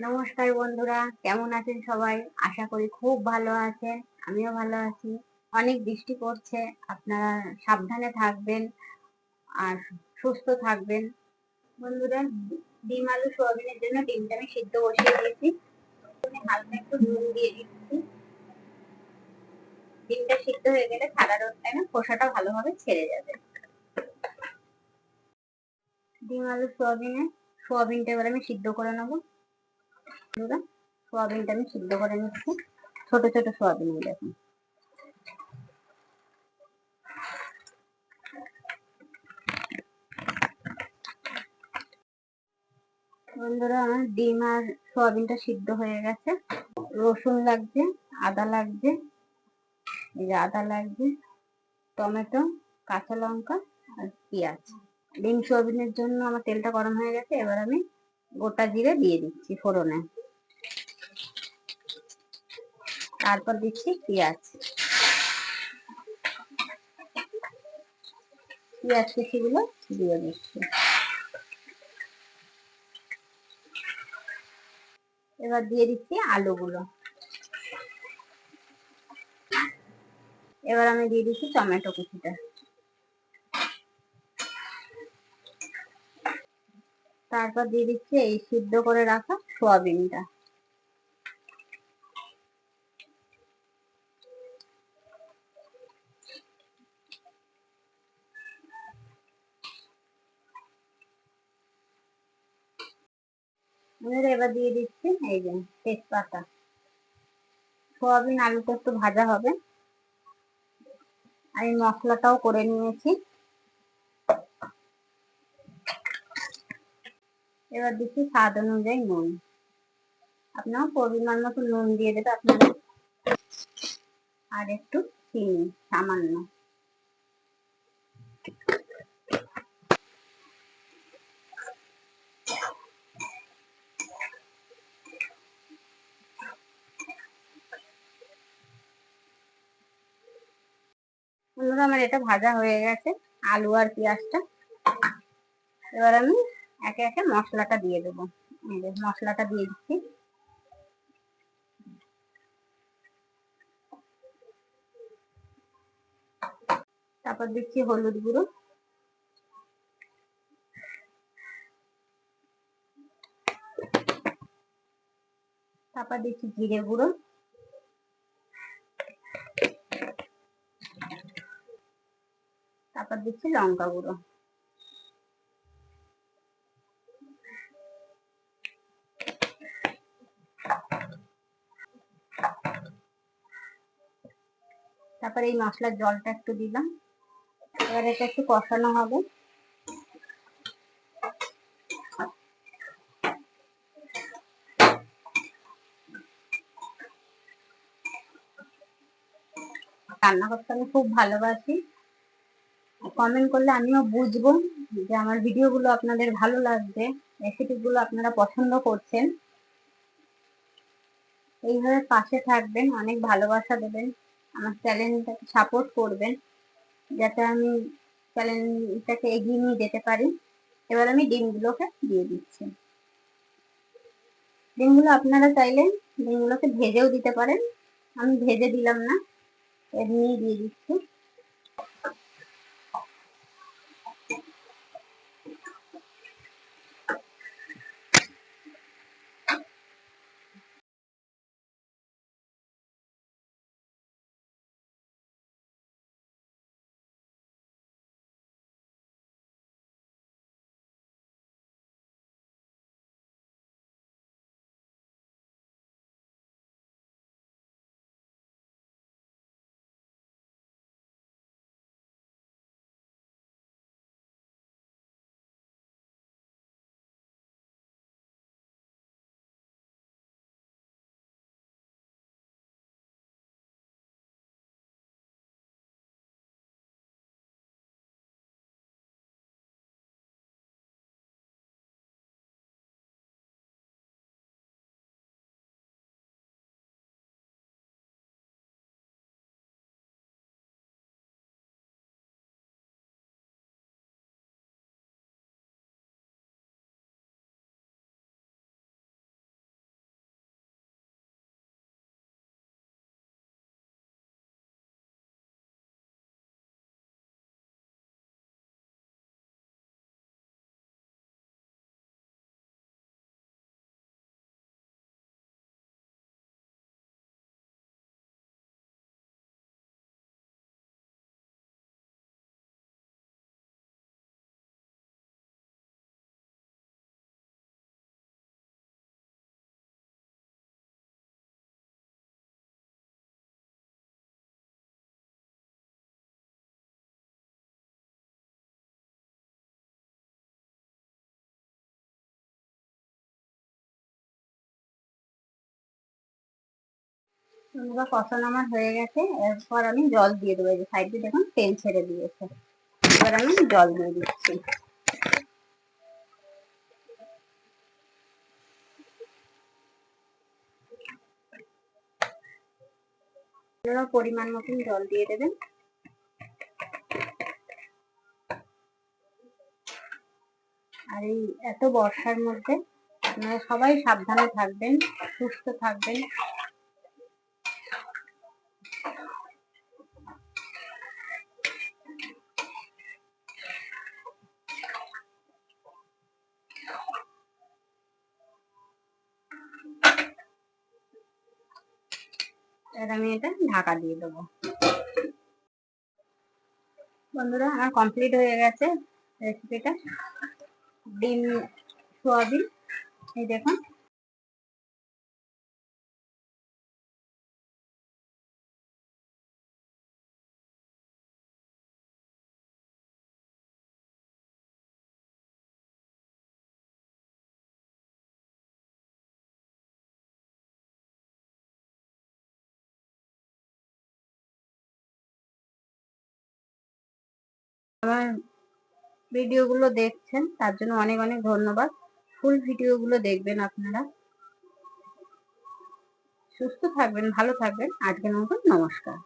নমস্কার বন্ধুরা, কেমন আছেন সবাই? আশা করি খুব ভালো আছেন। আমিও ভালো আছি। অনেক বৃষ্টি পড়ছে, আপনারা সাবধানে থাকবেন আর সুস্থ থাকবেন। বন্ধুরা, ডিম আলু সোয়াবিনের জন্য ডিমটা আমি সিদ্ধ বসিয়ে দিয়েছি। হালকা একটু নুন দিয়ে দিচ্ছি। ডিমটা সিদ্ধ হয়ে গেলে সাদা রোদটা না খোসাটা ভালোভাবে ছেড়ে যাবে। ডিম আলু সোয়াবিনটা এবার আমি সিদ্ধ করে নেবো। সোয়াবিনটা আমি সিদ্ধ করে নিচ্ছি। ছোট ছোট সোয়াবিন দেখুন। বন্ধুরা, আমার ডিম আর সোয়াবিনটা সিদ্ধ হয়ে গেছে। রসুন লাগছে, আদা লাগছে, আদা লাগছে, টমেটো, কাঁচা লঙ্কা আর পেঁয়াজ। ডিম সোয়াবিনের জন্য আমার তেলটা গরম হয়ে গেছে। এবার আমি গোটা জিরে দিয়ে দিচ্ছি ফোড়নে। তারপর দিচ্ছি পেঁয়াজ কুচিগুলো দিয়ে দিচ্ছি। এবার দিয়ে দিচ্ছি আলুগুলো। এবার আমি দিয়ে দিচ্ছি টমেটো কুচিটা। তারপর দিয়ে দিচ্ছি এই সিদ্ধ করে রাখা সোয়াবিনটা। এবার দিয়ে দিচ্ছি এই যে তেজপাতা। সোয়াবিন আলুটা একটু ভাজা হবে। আমি মশলাটাও করে নিয়েছি। এবার দিচ্ছি স্বাদ অনুযায়ী নুন। আপনার পরিমাণ মতো নুন দিয়ে দেবে আপনারা। আর একটু চিনি সামান্য। বন্ধুরা, আমার এটা ভাজা হয়ে গেছে, আলু আর পেঁয়াজটা। এবার আমি একে একে মশলাটা দিয়ে দেবো। মশলাটা দিয়ে দিচ্ছি। তারপর দিচ্ছি হলুদ গুঁড়ো, তারপর দিচ্ছি জিরে গুঁড়ো, তারপর দিচ্ছি লঙ্কা গুঁড়ো। তারপর এই মশলার জলটা একটু দিলাম। এবার এটা একটু কষানো হবে। রান্না করতে আমি খুব ভালোবাসি। কমেন্ট করলে আমিও বুঝবো যে আমার ভিডিওগুলো আপনাদের ভালো লাগবে, রেসিপিগুলো আপনারা পছন্দ করছেন। এইভাবে পাশে থাকবেন, অনেক ভালোবাসা দেবেন, আমার চ্যানেলটাকে সাপোর্ট করবেন যাতে আমি চ্যানেলটাকে এগিয়ে নিয়ে যেতে পারি। এবার আমি ডিমগুলোকে দিয়ে দিচ্ছি। ডিমগুলো আপনারা চাইলে ডিমগুলোকে ভেজেও দিতে পারেন। আমি ভেজে দিলাম না, এমনিই দিয়ে দিচ্ছি। বন্ধুরা কষানো আমার হয়ে গেছে, এরপর আমি জল দিয়ে দেবো। এই যে সাইডে দেখুন তেল ছেড়ে দিয়েছে, এবার আমি জল দিয়ে দিচ্ছি। পরিমাণ মতন জল দিয়ে দেবেন। আর এই এত বর্ষার মধ্যে আপনারা সবাই সাবধানে থাকবেন, সুস্থ থাকবেন। এবার আমি এটা ঢাকা দিয়ে দেবো। বন্ধুরা আমার কমপ্লিট হয়ে গেছে রেসিপিটা, ডিম সোয়াবিন। এই দেখুন আমার ভিডিওগুলো দেখছেন তার জন্য অনেক অনেক ধন্যবাদ। ফুল ভিডিওগুলো দেখবেন আপনারা। সুস্থ থাকবেন, ভালো থাকবেন। আজকের মতন নমস্কার।